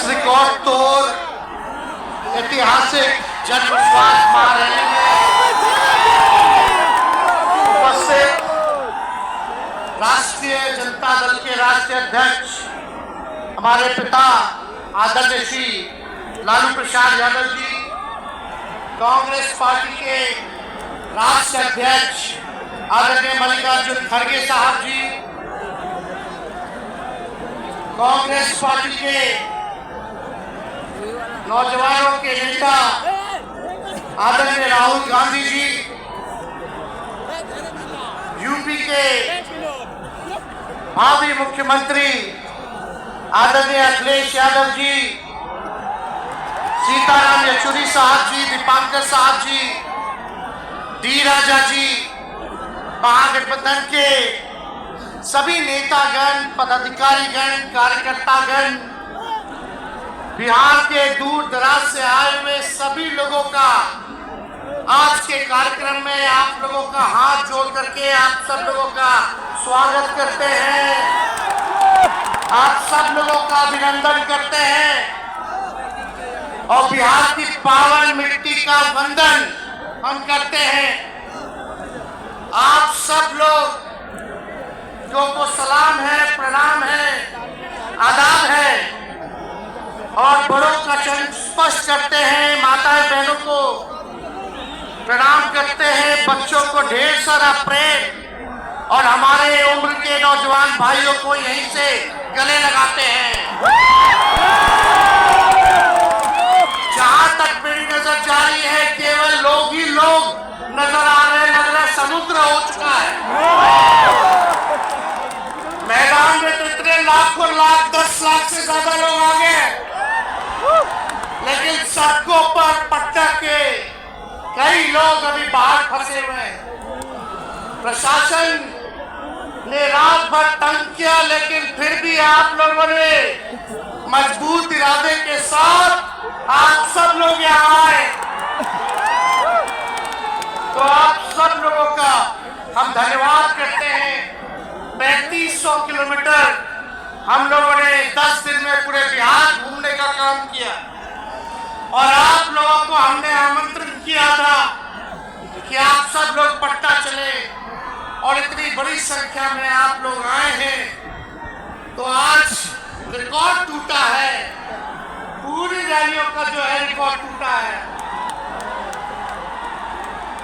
Record तोड़ ऐतिहासिक जन विश्वास महारैली में उपस्थित राष्ट्रीय जनता दल के राष्ट्रीय अध्यक्ष हमारे पिता आदरणीय श्री लालू प्रसाद यादव जी, कांग्रेस पार्टी के राष्ट्रीय अध्यक्ष आदरणीय मल्लिकार्जुन खड़गे साहब जी, कांग्रेस पार्टी के नौजवानों के नेता आदरणीय राहुल गांधी जी, यूपी के भावी मुख्यमंत्री आदरणीय अखिलेश यादव जी, सीताराम येचुरी साहब जी, दीपांकर साहब जी, डी राजा जी, महागठबंधन के सभी नेतागण, पदाधिकारीगण, कार्यकर्तागण, बिहार के दूर दराज से आए हुए सभी लोगों का आज के कार्यक्रम में आप लोगों का हाथ जोड़ करके आप सब लोगों का स्वागत करते हैं, आप सब लोगों का अभिनंदन करते हैं और बिहार की पावन मिट्टी का वंदन हम करते हैं। आप सब लोग को सलाम है, प्रणाम है, आदाब है और बड़ों का चरण स्पर्श करते हैं, माताएं बहनों को प्रणाम करते हैं, बच्चों को ढेर सारा प्रेम और हमारे उम्र के नौजवान भाइयों को यहीं से गले लगाते हैं। जहां तक मेरी नजर जा रही है केवल लोग ही लोग नजर आ रहे हैं, लग रहा है समुद्र हो चुका है। मैदान में तो इतने लाखों लाख 10 लाख से ज्यादा लोग आ गए, लेकिन सड़कों पर पट्टा के कई लोग अभी बाहर फंसे हुए हैं। प्रशासन ने रात भर तंग किया, लेकिन फिर भी आप लोगों ने मजबूत इरादे के साथ आप सब लोग यहाँ आए, तो आप सब लोगों का हम धन्यवाद करते हैं। 3500 किलोमीटर हम लोगों ने 10 दिन में पूरे बिहार घूमने का काम किया और आप लोगों को हमने आमंत्रण किया था कि आप सब लोग पटना चले और इतनी बड़ी संख्या में आप लोग आए हैं, तो आज रिकॉर्ड टूटा है, पूरी रैलियों का जो है रिकॉर्ड टूटा है।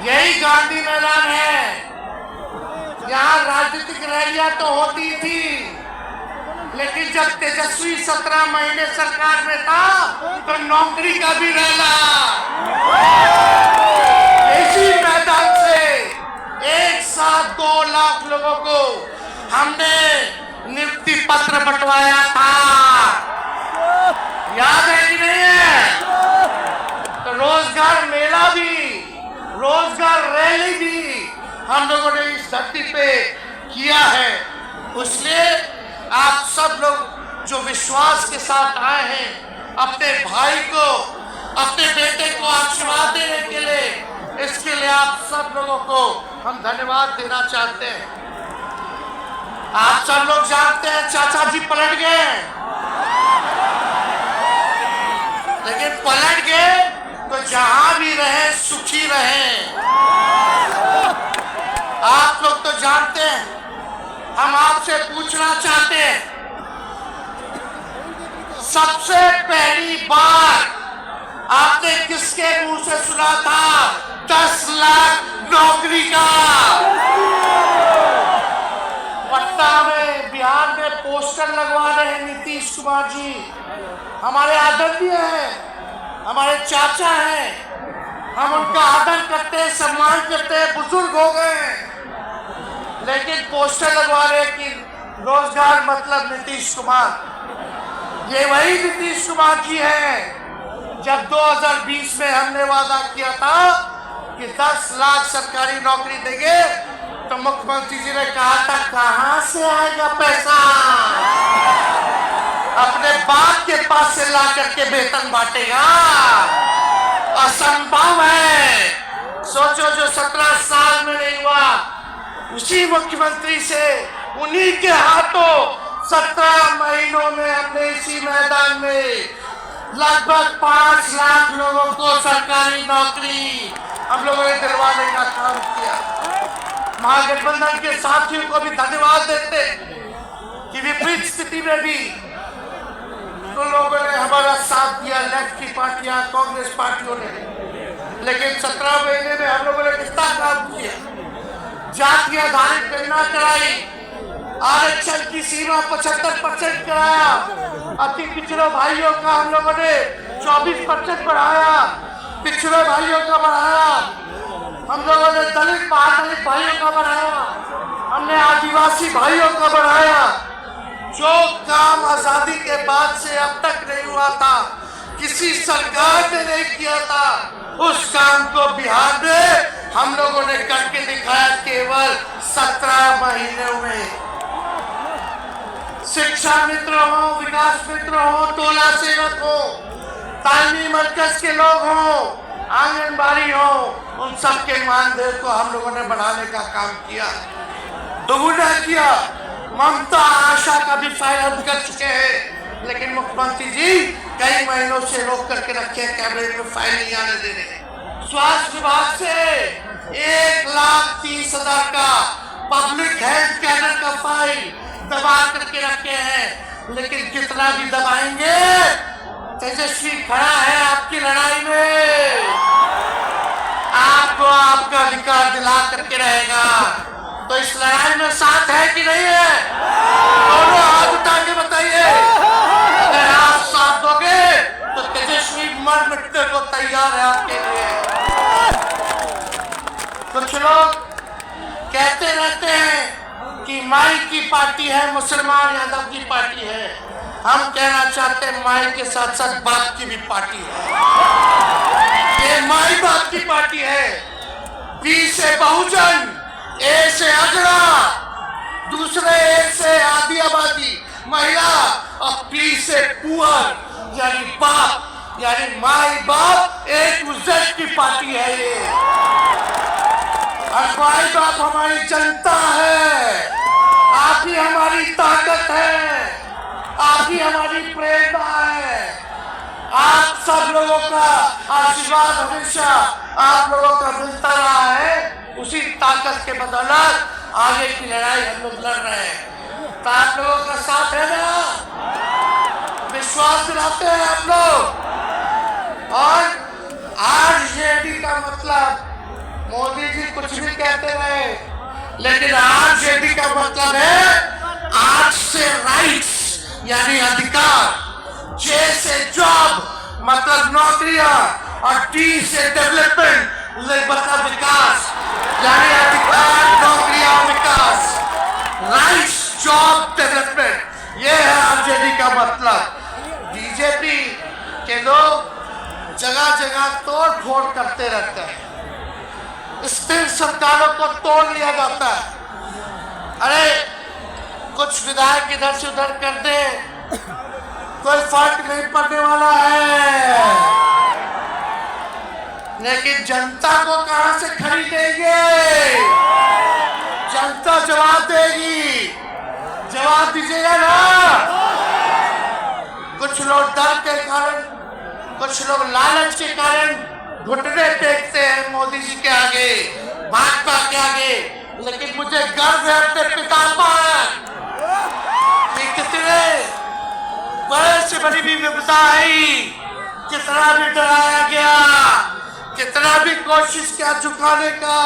यही गांधी मैदान है, यहाँ राजनीतिक रैलियां तो होती थी, लेकिन जब तेजस्वी 17 महीने सरकार में था तो नौकरी का भी रैला इसी मैदान से एक साथ 2 लाख लोगों को हमने नियुक्ति पत्र बंटवाया था, याद है कि नहीं है? तो रोजगार मेला भी, रोजगार रैली भी हम लोगों ने इस धरती पे किया है। इसलिए आप सब लोग जो विश्वास के साथ आए हैं अपने भाई को, अपने बेटे को आशीर्वाद देने के लिए, इसके लिए आप सब लोगों को हम धन्यवाद देना चाहते हैं। आप सब लोग जानते हैं चाचा जी पलट गए, लेकिन पलट गए तो जहां भी रहे सुखी रहे। आप लोग तो जानते हैं, हम आपसे पूछना चाहते हैं, सबसे पहली बार आपने किसके मुंह से सुना था 10 लाख नौकरी का? पटना में, बिहार में पोस्टर लगवा रहे हैं नीतीश कुमार जी, हमारे आदरणीय हैं, हमारे चाचा हैं, हम उनका आदर करते हैं, सम्मान करते हैं, बुजुर्ग हो गए हैं, लेकिन पोस्टर लगवा रहे कि रोजगार मतलब नीतीश कुमार। ये वही नीतीश कुमार जी हैं जब 2020 में हमने वादा किया था कि 10 लाख सरकारी नौकरी देंगे, तो मुख्यमंत्री जी ने कहा था कहां से आएगा पैसा, अपने बाप के पास से ला करके वेतन बांटेगा, असंभव है। सोचो जो 17 साल में नहीं हुआ, उसी मुख्यमंत्री से उन्हीं के हाथों 17 महीनों में हमने इसी मैदान में लगभग 5 लाख लोगों को सरकारी नौकरी हम लोगों ने दिलवाने का काम किया। महागठबंधन के साथियों को भी धन्यवाद देते कि विपरीत स्थिति में भी तो लोगों ने हमारा साथ दिया, लेफ्ट की पार्टियां, कांग्रेस पार्टियों ने। लेकिन 17 महीने में हम लोगों ने कितना काम किया। जाति आधारित गणना कराई, आरक्षण की सीमा 75% कराया, अति पिछड़े भाइयों का हम लोगों ने 24% बढ़ाया, पिछड़े भाइयों का बढ़ाया, हम लोगों ने दलित महादलित भाइयों का बढ़ाया, हमने आदिवासी भाइयों का बढ़ाया। जो काम आजादी के बाद से अब तक नहीं हुआ था, किसी सरकार ने नहीं किया था, उस काम को बिहार में हम लोगों ने करके दिखाया केवल 17 महीनों में। शिक्षा मित्र हो, विकास मित्र हो, टोला सेवक हो, तालीमी मरकज के लोग हो, आंगनबाड़ी हो, उन सबके मानदेय को हम लोगों ने बढ़ाने का काम किया, दोगुना किया। ममता आशा का भी फाइल हम कर चुके हैं, लेकिन मुख्यमंत्री जी कई महीनों से रोक करके रखे, कैबिनेट में फाइल नहीं आने दे रहे। स्वास्थ्य विभाग से 1,30,000 का पब्लिक हेल्थ कैडर का फाइल दबा करके रखे हैं, लेकिन कितना भी दबाएंगे, तेजस्वी खड़ा है आपकी लड़ाई में, आपको आपका अधिकार दिला करके रहेगा। तो इस लड़ाई में साथ है कि नहीं है? दोनों हाथ उठा के बताइए। अगर आप साथ दोगे तो तेजस्वी मर मिटने को तैयार है आपके लिए। कुछ लोग कहते रहते हैं कि माई की पार्टी है, मुसलमान यादव की पार्टी है। हम कहना चाहते हैं माई के साथ साथ बाप की भी पार्टी है। ये माई बाप की पार्टी है। बी से बहुजन, ए से अगड़ा, दूसरे ए से आदि आबादी महिला और पी से पुअर यानी बाप, यानी माई बाप, एक उज्जत की पार्टी है ये। और माई बाप हमारी जनता है, आप ही हमारी ताकत है, आप ही हमारी प्रेरणा है। आप सब लोगों का आशीर्वाद हमेशा आप लोगों का मिलता रहा है, उसी ताकत के बदौलत आगे की लड़ाई हम लोग लड़ रहे हैं। तो आप लोगों का साथ है ना? विश्वास दिलाते हैं आप लोग। और आरजेडी का मतलब, मोदी जी कुछ भी कहते रहे, लेकिन आरजेडी का मतलब है आर से राइट्स यानी अधिकार, जे से जॉब मतलब नौकरियां, और टी से डेवलपमेंट मतलब विकास, यानी अधिकार, नौकरियां, विकास, राइट्स, जॉब, डेवलपमेंट, ये है आरजेडी का मतलब। बीजेपी के लोग जगह जगह तोड़ फोड़ करते रहते हैं, स्थिर सरकारों को तोड़ लिया जाता है। अरे कुछ विधायक इधर से उधर कर दे, कोई फर्क नहीं पड़ने वाला है, लेकिन जनता को कहां से खरीदेंगे? जनता जवाब देगी, जवाब दीजिएगा ना। कुछ लोग डर के कारण, कुछ लोग लालच के कारण घुटने टेकते हैं मोदी जी के आगे, भाजपा के आगे, लेकिन मुझे गर्व है अपने पिता पर कि कितने बड़े से बड़ी भी विपदा आई, कितना भी डराया गया, कितना भी कोशिश किया झुकाने का,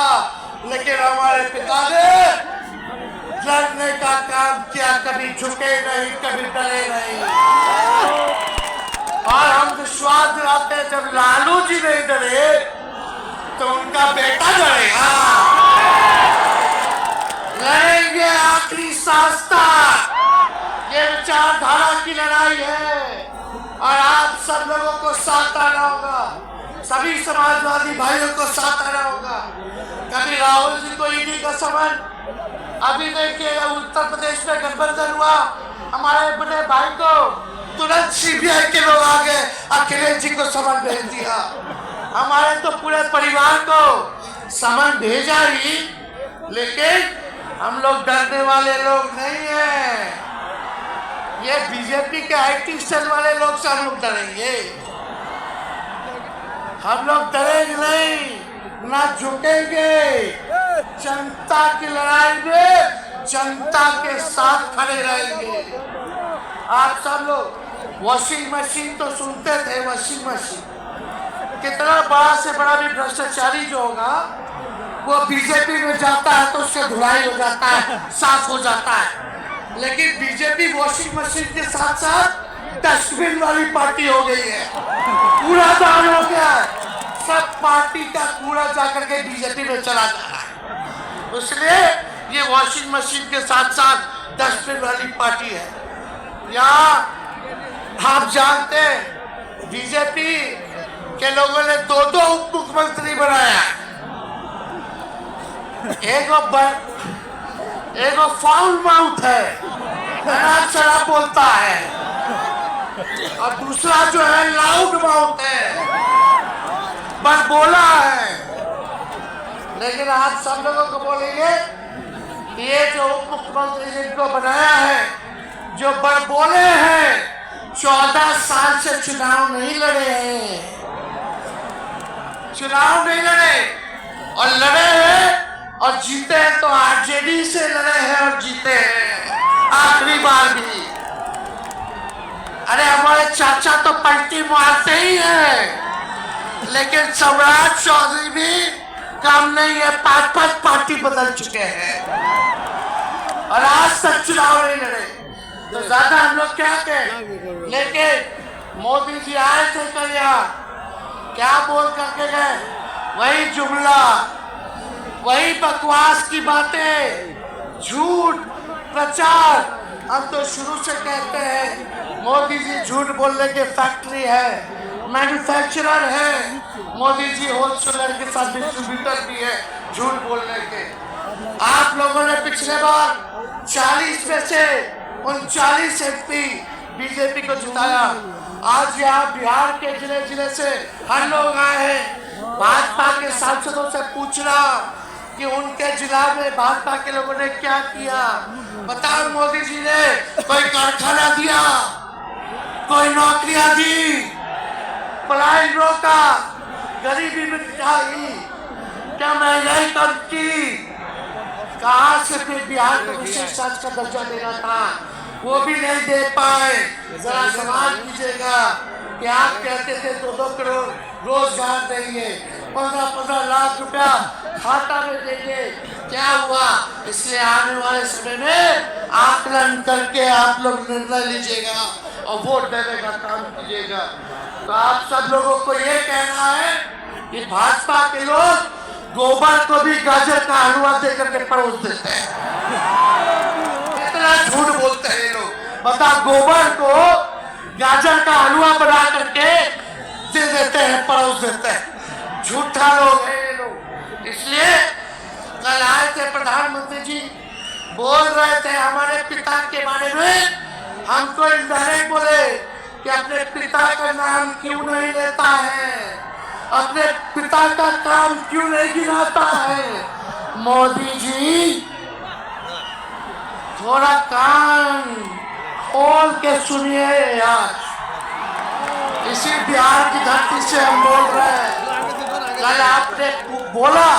लेकिन हमारे पिता ने लड़ने का काम किया, कभी झुके नहीं, कभी डरे नहीं। और हम विश्वास दिलाते हैं जब लालू जी नहीं डरे तो उनका बेटा डरेगा। लड़ेंगे आखिरी सांस तक, ये विचारधारा की लड़ाई है और आप सब लोगों को साथ आना होगा, सभी समाजवादी भाइयों को साथ आना होगा। कभी राहुल जी को ईडी का समन, अभी देखिए उत्तर प्रदेश में गठबंधन हुआ, हमारे बड़े भाई को तुरंत सीबीआई के लोग आ गए, अखिलेश जी को समन भेज दिया। हमारे तो पूरे परिवार को समन भेजा ही, लेकिन हम लोग डरने वाले लोग नहीं हैं। ये बीजेपी के आईटी सेल वाले लोग से हम लोग डरेंगे? हम लोग डरेंगे नहीं, ना झुकेंगे। जनता की लड़ाई में जनता के साथ खड़े रहेंगे। आप सब लोग वॉशिंग मशीन तो सुनते थे, वॉशिंग मशीन कितना बड़ा से बड़ा भी भ्रष्टाचारी जो होगा वो बीजेपी में जाता है तो उससे धुलाई हो जाता है, साफ हो जाता है। लेकिन बीजेपी वॉशिंग मशीन के साथ साथ डस्टबिन वाली पार्टी हो गई है। कूड़ा दान हो गया है, सब पार्टी का कूड़ा जाकर के बीजेपी में चला जा रहा है। इसलिए ये वॉशिंग मशीन के साथ साथ डस्टबिन वाली पार्टी है। यहाँ आप जानते हैं बीजेपी के लोगों ने दो उप मुख्यमंत्री बनाया। एक फाउल माउथ है, शराब बोलता है, और दूसरा जो है लाउड माउथ है, बस बोला है। लेकिन आप सब लोगों को बोलेंगे ये जो उप मुख्यमंत्री जिनको बनाया है, जो बड़ बोले हैं, 14 साल से चुनाव नहीं लड़े हैं, चुनाव नहीं लड़े, और लड़े हैं और जीते हैं तो आरजेडी से लड़े हैं और जीते हैं आखिरी बार भी। अरे हमारे चाचा तो पलटी मारते ही हैं, लेकिन सम्राट चौधरी भी काम नहीं है, 5 पार्टी बदल चुके हैं और आज तक चुनाव नहीं लड़े। तो ज्यादा हम लोग क्या कहें? लेकिन मोदी जी आए थे कल यहाँ, क्या बोल करके गए? वही जुमला, वही बकवास की बातें, झूठ प्रचार। हम तो शुरू से कहते हैं मोदी जी झूठ बोलने के फैक्ट्री है, मैन्युफैक्चरर है। मोदी जी होलसेलर के साथ डिस्ट्रीब्यूटर भी है झूठ बोलने के। आप लोगों ने पिछले बार 40 में से 39 MP बीजेपी को जिताया। आज यहाँ बिहार के जिले जिले से हर लोग आए हैं भाजपा के सांसदों से पूछना कि उनके जिला में भाजपा के लोगों ने क्या किया। बताओ, मोदी जी ने कोई कारखाना दिया, कोई नौकरियां दी, पलायन रोका, गरीबी मिटाई, क्या महंगाई कम की? कहाँ से फिर बिहार को विशेष राज्य का दर्जा देना था, वो भी नहीं दे पाए। जरा सवाल कीजिएगा कि आप कहते थे 2 करोड़ रोजगार देंगे, 15 लाख रुपया खाता में देंगे, क्या हुआ? इसलिए आने वाले समय में आकलन करके आप लोग निर्णय लीजिएगा और वोट देने का काम कीजिएगा। तो आप सब लोगों को ये कहना है कि भाजपा के लोग गोबर को भी गाजर का हलवा देकर के परोस देते हैं। इतना झूठ बोलते हैं लोग। बता, गोबर को गाजर का हलवा बना करके दे देते हैं, परोस देते हैं। झूठा लोग हैं ये लोग। इसलिए कल आए थे प्रधानमंत्री जी, बोल रहे थे हमारे पिता के बारे में। हमको इंडायरेक्ट बोले कि अपने पिता का नाम क्यों नहीं लेता है, अपने पिता का काम क्यों नहीं गिनाता है। मोदी जी थोड़ा कान खोल के सुनिए। आज इसी बिहार की धरती से हम बोल रहे हैं। कल आपने बोला,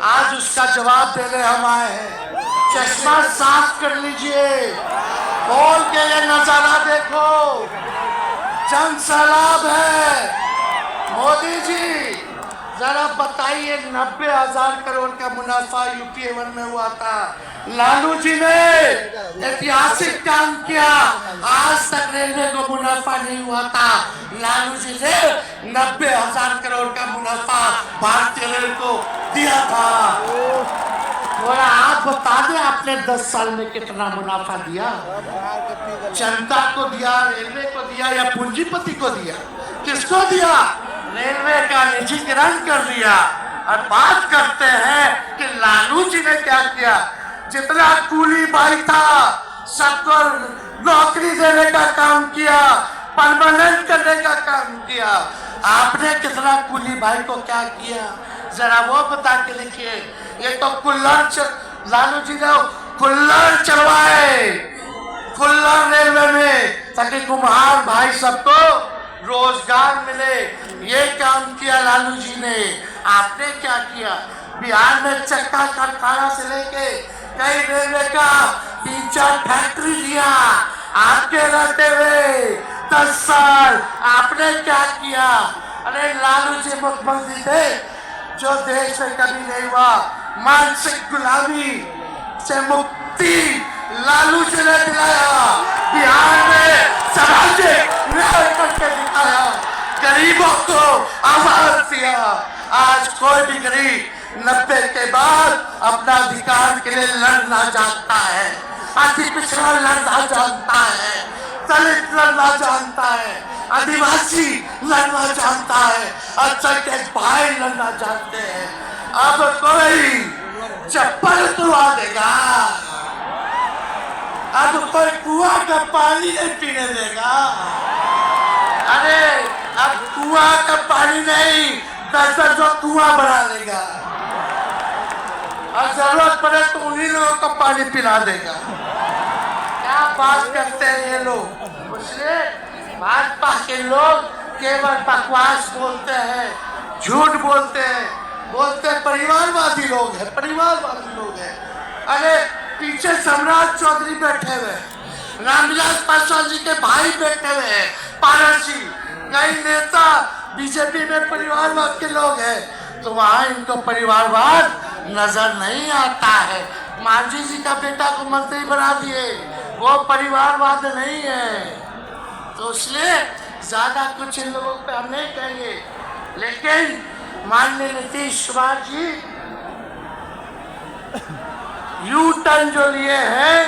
आज उसका जवाब देने हम आए हैं। चश्मा साफ कर लीजिए, खोल के ये नजारा देखो, जन सैलाब है। मोदी जी जरा बताइए, 90,000 करोड़ का मुनाफा UPA 1 में हुआ था। लालू जी ने ऐतिहासिक काम किया, आज तक रेलवे को मुनाफा नहीं हुआ था। लालू जी ने 90,000 करोड़ का मुनाफा भारतीय रेल को दिया था। थोड़ा आप बता दें, आपने 10 साल में कितना मुनाफा दिया? जनता को दिया, रेलवे को दिया, या पूंजीपति को दिया? किसको दिया? रेलवे का निजीकरण कर दिया। और बात करते हैं कि लालू जी ने क्या किया। जितना कूली भाई था सबको नौकरी देने का काम किया, परमानेंट करने का काम किया। आपने कितना कूली भाई को क्या किया, जरा वो बता के लिखिए। ये तो लालू जी ने कुल्लड़ चलवाए, कुल्लड़ रेलवे में ताकि कुम्हार भाई सबको रोजगार मिले। ये काम किया लालू जी ने। आपने क्या किया? बिहार में चक्का कारखाना से लेके कई रेलवे का 3-4 फैक्ट्री दिया। आपके रहते हुए 10 साल आपने क्या किया? अरे लालू जी मुख्यमंत्री थे जो देश में कभी नहीं हुआ। मानसिक गुलामी से मुक्ति लालू जी ने दिलाया। बिहार में सामाजिक न्याय करके दिखाया, गरीबों को आवाज दिया। आज कोई भी गरीब 90 के बाद अपना अधिकार के लिए लड़ना जानता है, अति पिछड़ा लड़ना जानता है, दलित लड़ना जानता है, आदिवासी लड़ना जानता है, अल्पसंख्यक भाई लड़ना जानते हैं। अब कोई चप्पल तुड़वा देगा, अब कोई कुआं का पानी नहीं पीने देगा। अरे अब कुआं का पानी नहीं, 10 कुआं बना देगा और जरूरत पड़े तो उन्हीं लोगों को पानी पिला देगा। क्या बात करते हैं ये लोग। इसलिए भाजपा के लोग केवल बकवास बोलते हैं, झूठ बोलते हैं, परिवारवादी लोग हैं, परिवारवादी लोग हैं। अरे पीछे सम्राट चौधरी बैठे हुए, रामविलास पासवान जी के भाई बैठे हुए हैं, पारस जी, कई नेता बीजेपी में परिवारवाद के लोग हैं, तो वहां इनको परिवारवाद नजर नहीं आता है। मांझी जी का बेटा को मंत्री बना दिए, वो परिवारवाद नहीं है। तो इसलिए ज्यादा कुछ इन लोगों पे हम नहीं कहेंगे। लेकिन माननीय नीतीश कुमार जी यू टर्न जो लिए हैं,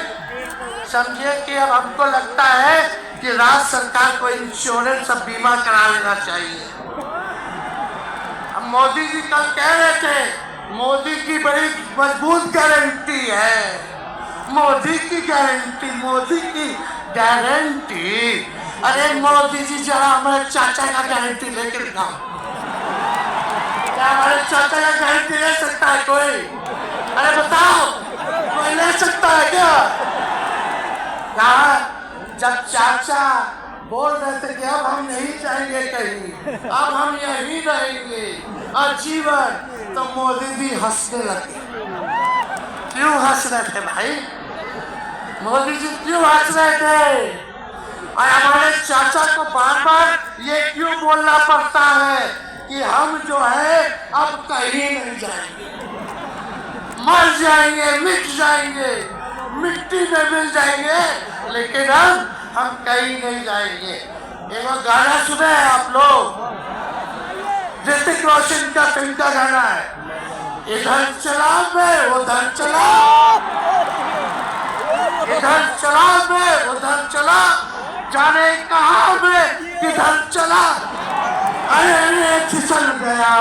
समझिए कि अब हमको लगता है कि राज्य सरकार को इंश्योरेंस और बीमा करा लेना चाहिए। अब मोदी जी कल कह रहे थे मोदी की बड़ी मजबूत गारंटी है, मोदी की गारंटी, मोदी की गारंटी। अरे मोदी जी जरा हमारे चाचा का गारंटी लेके दिखाओ। क्या हमारे चाचा का गारंटी ले सकता है कोई? अरे बताओ, कोई ले सकता है क्या? कहा जब चाचा बोल रहे थे कि अब हम नहीं जाएंगे कहीं, अब हम यहीं रहेंगे आजीवन, तो मोदी भी हंसने लगे। क्यों हंस रहे थे भाई? मोदी जी क्यों हंस रहे थे? और हमारे चाचा को बार बार ये क्यों बोलना पड़ता है कि हम जो है अब कहीं नहीं जाएंगे, मर जाएंगे, मिट जाएंगे, मिट्टी में मिल जाएंगे, लेकिन अब हम कहीं नहीं जाएंगे। एक गाना सुने हैं आप लोग, ऋतिक रोशन का फिल्म का गाना है, इधर चला मैं उधर चला, इधर चला मैं उधर चला, जाने कहाँ मैं किधर चला, अरे फिसल गया।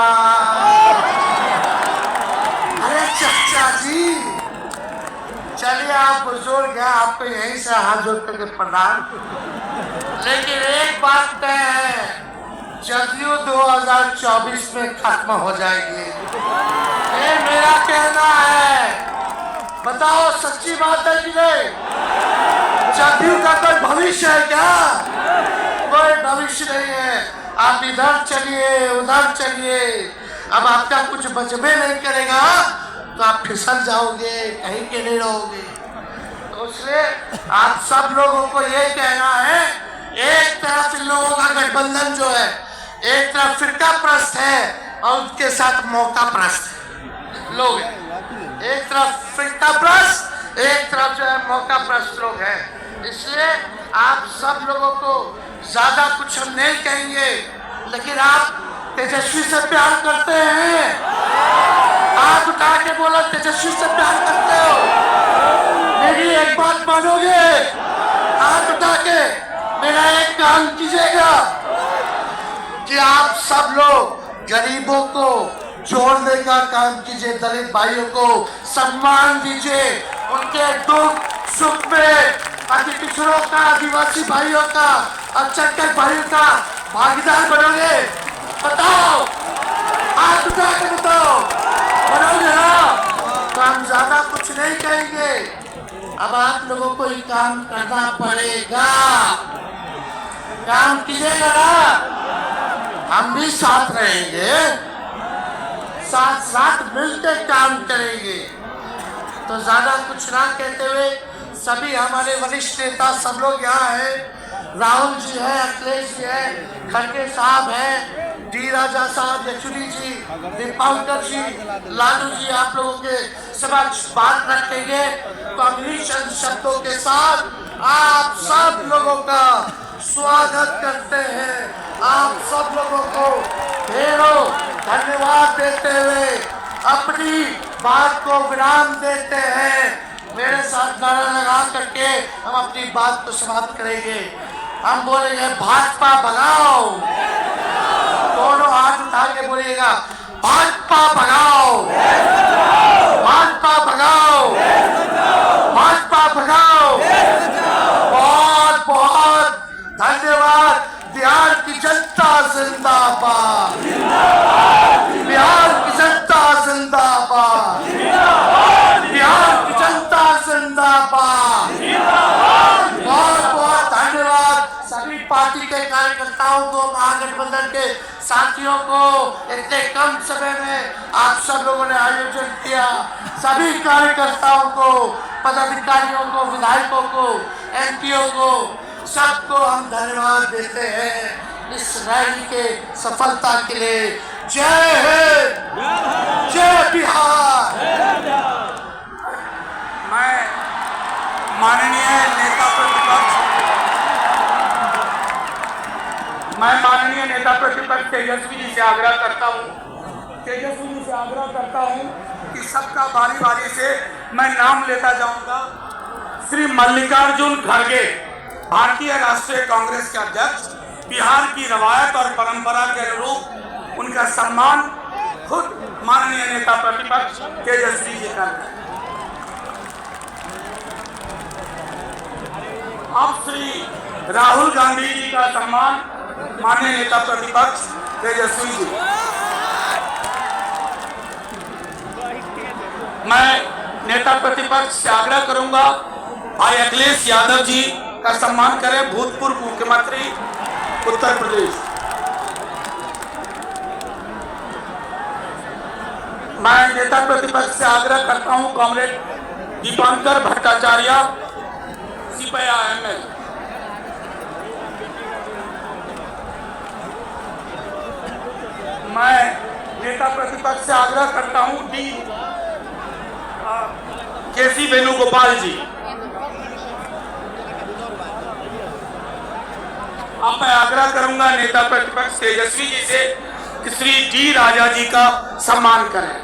अरे चाचा जी, चलिए आप बुजुर्ग हैं, आपको यहीं से हाथ जोड़ करके प्रणाम। लेकिन एक बात तय है, जदयू 2024 में खत्म हो जाएगी, ये मेरा कहना है। बताओ सच्ची बात है कि नहीं? जदयू का कोई भविष्य है क्या? कोई भविष्य नहीं है। आप इधर चलिए उधर चलिए, अब आपका कुछ बचबे नहीं करेगा तो आप फिसल जाओगे, कहीं के नहीं रहोगे। तो इसलिए आप सब लोगों को ये कहना है, एक तरफ इन लोगों का गठबंधन जो है, एक तरफ फिरका प्रस्त है और उसके साथ मौका प्रस्त लोग हैं। एक तरफ फिरका प्रस्त, एक तरफ जो है मौका प्रस्त लोग हैं। इसलिए आप सब लोगों को ज्यादा कुछ हम नहीं कहेंगे, लेकिन आप तेजस्वी से प्यार करते हैं? हाथ उठा के बोलो, तेजस्वी से प्यार करते हो? मेरी एक बात मानोगे? हाथ उठा के मेरा एक काम कीजिएगा कि आप सब लोग गरीबों को जोड़ने का काम कीजिए, दलित भाइयों को सम्मान दीजिए, उनके दुख सुख में अति पिछड़ों का, आदिवासी भाइयों का, अल्पसंख्यक भाइयों का भागीदार बनोगे? बताओ, हाथ उठा के बताओ, बनोगे ना? तो हम ज्यादा कुछ नहीं कहेंगे। अब आप लोगों को ये काम करना पड़ेगा। काम कीजिएगा ना, हम भी साथ रहेंगे, साथ साथ मिलकर काम करेंगे। तो ज्यादा कुछ ना कहते हुए सभी हमारे वरिष्ठ नेता सब लोग यहाँ हैं। राहुल जी है, अखिलेश जी है, खड़गे साहब है, डी राजा साहब, येचुरी जी, दीपांकर जी, लालू जी आप लोगों के समक्ष बात रखेंगे। कॉम्बिनेशन शब्दों के साथ आप सब लोगों का स्वागत करते हैं। आप सब लोगों को ढेरों धन्यवाद देते हुए अपनी बात को विराम देते हैं। मेरे साथ नारा लगा करके हम अपनी बात को समाप्त करेंगे। हम बोलेंगे भाजपा भगाओ, दोनों हाथ उठा के बोलिएगा भाजपा भगाओ, भाजपा भगाओ, भाजपा भगाओ। बहुत बहुत धन्यवाद। बिहार की जनता जिंदाबाद, बिहार की जनता जिंदाबाद, बिहार की जनता जिंदाबाद। बहुत बहुत धन्यवाद सभी पार्टी के कार्यकर्ताओं को, महागठबंधन के साथियों को। इतने कम समय में आप सब लोगों ने आयोजन किया। सभी कार्यकर्ताओं को, पदाधिकारियों को, विधायकों को, एमपीओ को, सबको हम धन्यवाद देते हैं इस रैली के सफलता के लिए। जय हिंद, जय बिहार। मैं माननीय नेता प्रतिपक्ष तेजस्वी जी से आग्रह करता हूं कि सबका बारी बारी से मैं नाम लेता जाऊंगा। श्री मल्लिकार्जुन खड़गे, भारतीय राष्ट्रीय कांग्रेस के अध्यक्ष, बिहार की रवायत और परंपरा के अनुरूप उनका सम्मान खुद माननीय नेता प्रतिपक्ष तेजस्वी जी कर रहे हैं। अब श्री राहुल गांधी जी का सम्मान माननीय नेता प्रतिपक्ष तेजस्वी जी। मैं नेता प्रतिपक्ष से आग्रह करूंगा भाई अखिलेश यादव जी का सम्मान करें, भूतपूर्व मुख्यमंत्री उत्तर प्रदेश। मैं नेता प्रतिपक्ष से आग्रह करता हूं कॉमरेड दीपांकर भट्टाचार्य, सिपया एमएल। मैं नेता प्रतिपक्ष से आग्रह करता हूं डी केसी वेणुगोपाल जी। अब मैं आग्रह करूंगा नेता प्रतिपक्ष तेजस्वी जी से कि श्री डी राजा जी का सम्मान करें।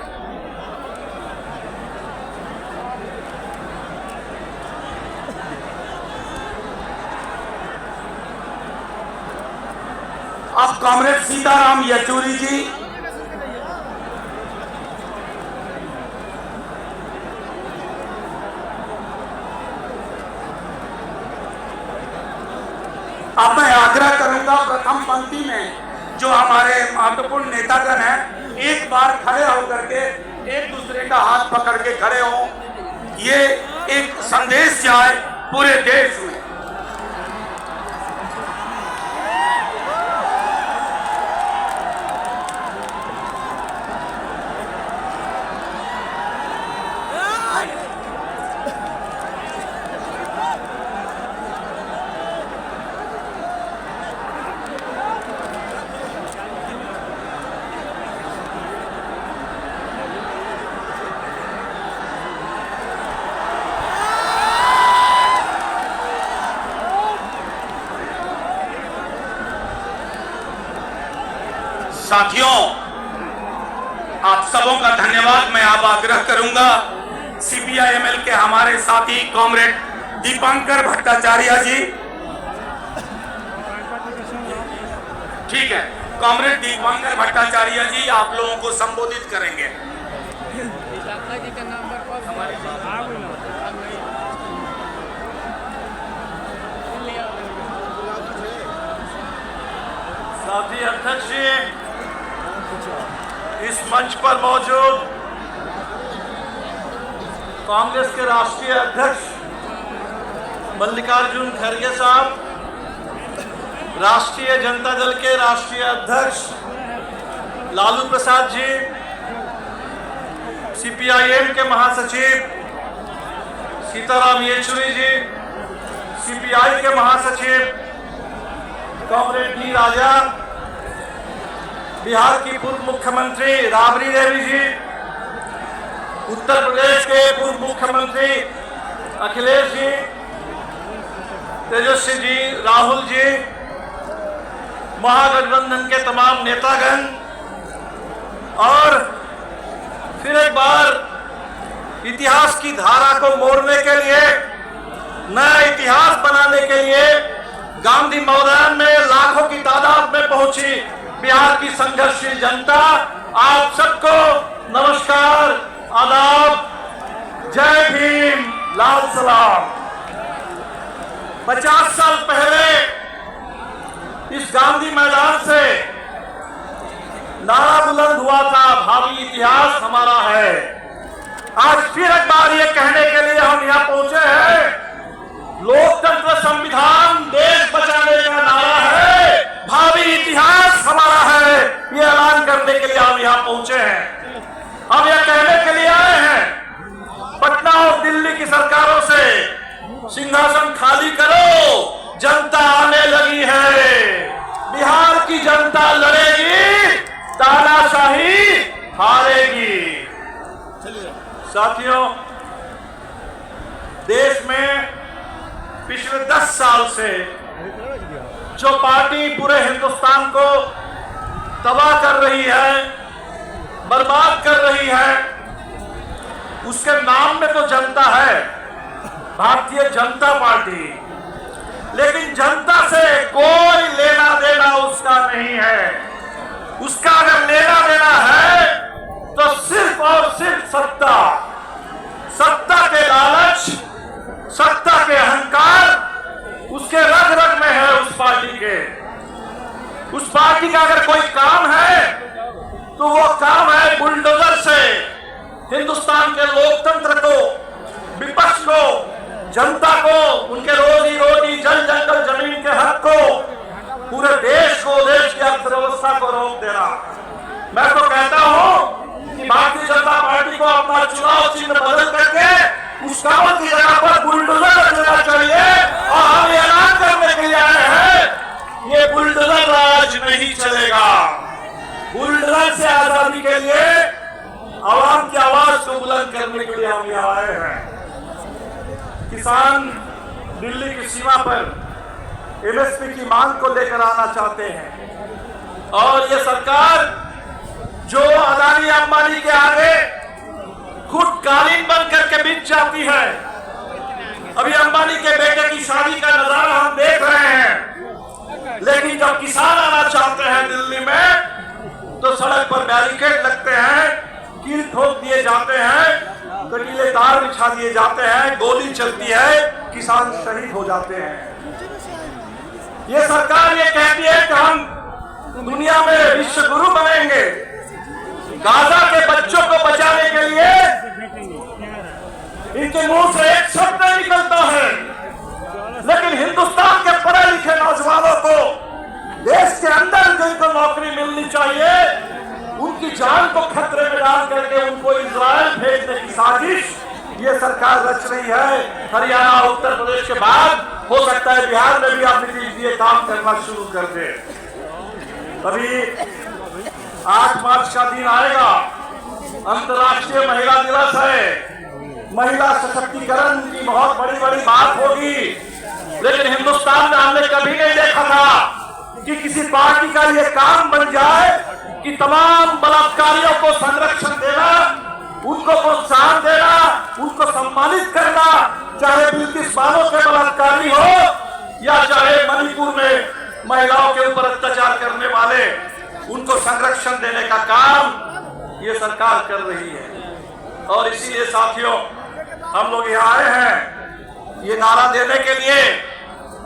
अब कॉमरेड सीताराम येचुरी जी, अब मैं आग्रह करूंगा प्रथम पंक्ति में जो हमारे महत्वपूर्ण नेतागण हैं, एक बार खड़े होकर के एक दूसरे का हाथ पकड़ के खड़े हों। ये एक संदेश जाए पूरे देश में। साथियों, आप सबों का धन्यवाद। मैं अब आग्रह करूंगा सीपीआईएमएल के हमारे साथी कॉमरेड दीपांकर भट्टाचार्य जी। ठीक है, कॉमरेड दीपांकर भट्टाचार्य जी आप लोगों को संबोधित करेंगे। साथी अध्यक्ष जी, इस मंच पर मौजूद कांग्रेस के राष्ट्रीय अध्यक्ष मल्लिकार्जुन खड़गे साहब, राष्ट्रीय जनता दल के राष्ट्रीय अध्यक्ष लालू प्रसाद जी, सीपीआईएम के महासचिव सीताराम येचुरी जी, सीपीआई के महासचिव कॉमरेड डी राजा, बिहार की पूर्व मुख्यमंत्री राबड़ी देवी जी, उत्तर प्रदेश के पूर्व मुख्यमंत्री अखिलेश जी, तेजस्वी जी, राहुल जी, महागठबंधन के तमाम नेतागण और फिर एक बार इतिहास की धारा को मोड़ने के लिए, नया इतिहास बनाने के लिए गांधी मैदान में लाखों की तादाद में पहुंची बिहार की संघर्षशील जनता। आप सबको नमस्कार, आदाब, जय भीम, लाल सलाम। 50 साल पहले इस गांधी मैदान से नारा बुलंद हुआ था, भावी इतिहास हमारा है। आज फिर एक बार ये कहने के लिए हम यहां पहुंचे हैं, लोकतंत्र संविधान देश बचाने का नारा है, भावी इतिहास हमारा है, ये ऐलान करने के लिए हम यहां पहुंचे हैं। हम यह कहने के लिए आए हैं, पटना और दिल्ली की सरकारों से सिंहासन खाली करो, जनता आने लगी है, बिहार की जनता लड़ेगी, तानाशाही हारेगी। साथियों, देश में पिछले 10 साल से जो पार्टी पूरे हिंदुस्तान को तबाह कर रही है, बर्बाद कर रही है, उसके नाम में तो जनता है, भारतीय जनता पार्टी, लेकिन जनता से कोई लेना देना उसका नहीं है। उसका अगर लेना देना है तो सिर्फ और सिर्फ सत्ता, सत्ता के लालच, सत्ता के अहंकार उसके रग रग में है। उस पार्टी के, उस पार्टी का अगर कोई काम है तो वो काम है बुलडोजर से हिंदुस्तान के लोकतंत्र को, विपक्ष को, जनता को, उनके रोजी रोटी, जल जंगल जमीन के हक को, पूरे देश को, देश की अर्थव्यवस्था को रोक देना। मैं तो कहता हूं कि भारतीय जनता पार्टी को अपना चुनाव चिन्ह बदल करके उस काम की जगह पर बुलडोजर रखना चाहिए। और हम ऐलान करने के लिए आए हैं, ये बुलडोजर राज नहीं चलेगा। बुलडोजर से आजादी के लिए आवाम की आवाज को बुलंद करने के लिए हम यहाँ आए हैं। किसान दिल्ली की सीमा पर एमएसपी की मांग को लेकर आना चाहते हैं और ये सरकार जो अदानी अंबानी के आगे खुद कालीन बन करके बिछ जाती है। अभी अंबानी के बेटे की शादी का नजारा हम देख रहे हैं, लेकिन जब किसान आना चाहते हैं दिल्ली में तो सड़क पर बैरिकेड लगते हैं, कील ठोक दिए जाते हैं, कटीले तार बिछा दिए जाते हैं, गोली चलती है, किसान शहीद हो जाते हैं। ये सरकार ये कहती है कि हम दुनिया में विश्व गुरु बनेंगे। गाजा के बच्चों को बचाने के लिए इनके मुंह से एक शब्द नहीं निकलता है, लेकिन हिंदुस्तान के पढ़े लिखे नौजवानों को देश के अंदर जिनको नौकरी मिलनी चाहिए, उनकी जान को खतरे में डाल करके उनको इजराइल भेजने की साजिश ये सरकार रच रही है। हरियाणा, उत्तर प्रदेश के बाद हो सकता है बिहार में भी अपने लिए काम करना शुरू कर दे। अभी 8 मार्च का दिन आएगा, अंतर्राष्ट्रीय महिला दिवस है। महिला सशक्तिकरण की बहुत बड़ी बड़ी बात होगी, लेकिन हिंदुस्तान में हमने कभी नहीं देखा था कि किसी पार्टी का ये काम बन जाए कि तमाम बलात्कारियों को संरक्षण देना, उनको प्रोत्साहन देना, उनको सम्मानित करना, चाहे बिल्किस बानो के बलात्कारी हो या चाहे मणिपुर में महिलाओं के ऊपर अत्याचार करने वाले, उनको संरक्षण देने का काम ये सरकार कर रही है। और इसीलिए साथियों, हम लोग यहाँ आए हैं ये नारा देने के लिए,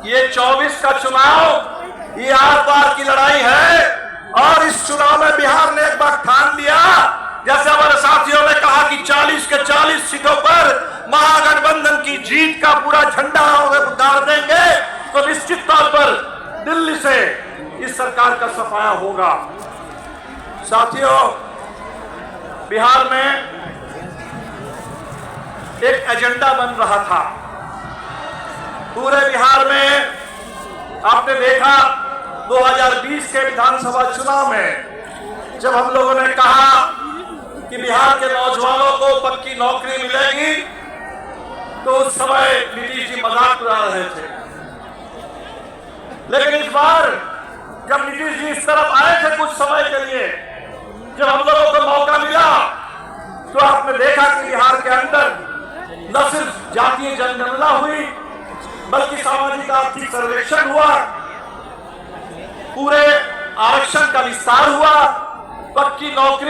ये 24 का चुनाव ये आर पार की लड़ाई है। और इस चुनाव में बिहार ने एक बार ठान लिया, जैसे हमारे साथियों ने कहा कि 40 के 40 सीटों पर महागठबंधन की जीत का पूरा झंडा गाड़ देंगे, तो निश्चित तौर पर दिल्ली से सरकार का सफाया होगा। साथियों, बिहार में एक एजेंडा बन रहा था। पूरे बिहार में आपने देखा 2020 के विधानसभा चुनाव में जब हम लोगों ने कहा कि बिहार के नौजवानों को पक्की नौकरी मिलेगी, तो उस समय नीतीश जी मजाक उड़ा रहे थे। लेकिन इस बार जब नीतीश जी इस तरफ आए थे कुछ समय के लिए, जब हम लोगों को मौका मिला, तो आपने देखा कि बिहार के अंदर न सिर्फ जातीय जनगणना हुई बल्कि सामाजिक आर्थिक सर्वेक्षण हुआ, पूरे आरक्षण का विस्तार हुआ, पक्की नौकरी